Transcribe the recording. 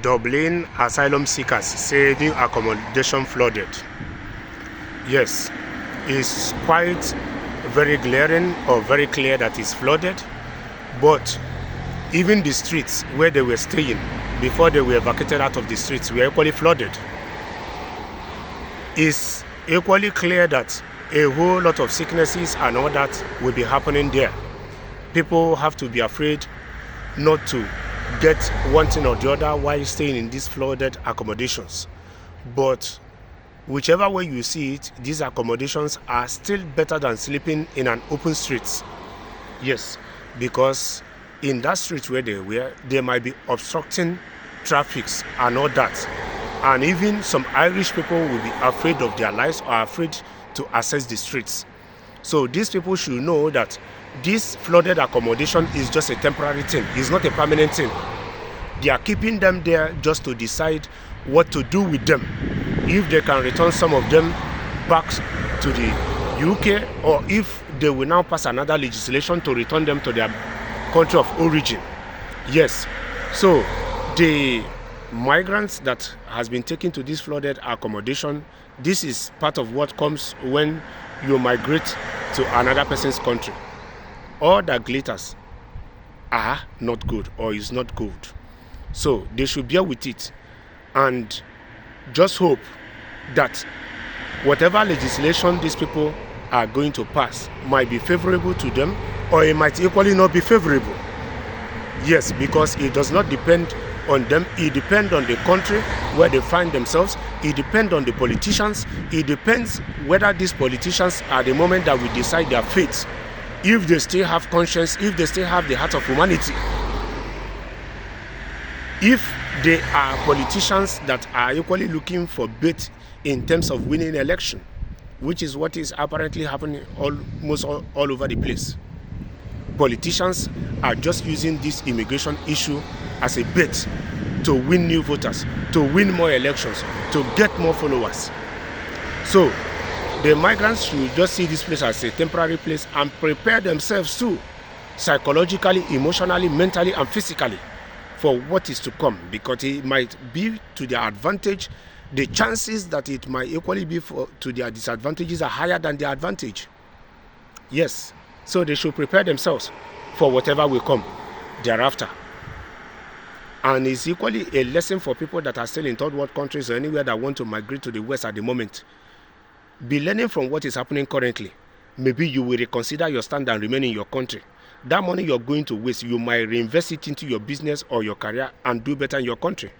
Dublin asylum seekers say new accommodation flooded. Yes, it's quite very glaring or very clear that it's flooded, but even the streets where they were staying before they were evacuated out of the streets were equally flooded. It's equally clear that a whole lot of sicknesses and all that will be happening there. People have to be afraid not to get one thing or the other while staying in these flooded accommodations. But whichever way you see it, these accommodations are still better than sleeping in an open street. Yes, because in that street where they were, they might be obstructing traffic and all that. And even some Irish people will be afraid of their lives or afraid to access the streets. So these people should know that this flooded accommodation is just a temporary thing. It's not a permanent thing. They are keeping them there just to decide what to do with them. If they can return some of them back to the UK, or if they will now pass another legislation to return them to their country of origin. Yes, so the migrants that has been taken to this flooded accommodation, this is part of what comes when you migrate to another person's country. All that glitters are not good or is not good. So they should bear with it and just hope that whatever legislation these people are going to pass might be favorable to them, or it might equally not be favorable. Yes, because it does not depend on them. It depends on the country where they find themselves. It depends on the politicians. It depends whether these politicians are the moment that we decide their fate. If they still have conscience, if they still have the heart of humanity. If they are politicians that are equally looking for bait in terms of winning election, which is what is apparently happening almost all over the place. Politicians are just using this immigration issue as a bait to win new voters, to win more elections, to get more followers. So the migrants should just see this place as a temporary place and prepare themselves too, psychologically, emotionally, mentally, and physically, for what is to come, because it might be to their advantage. The chances that it might equally be to their disadvantages are higher than their advantage. Yes, so they should prepare themselves for whatever will come thereafter. And it's equally a lesson for people that are still in third world countries or anywhere that want to migrate to the West at the moment. Be learning from what is happening currently. Maybe you will reconsider your stand and remain in your country. That money you're going to waste, you might reinvest it into your business or your career and do better in your country.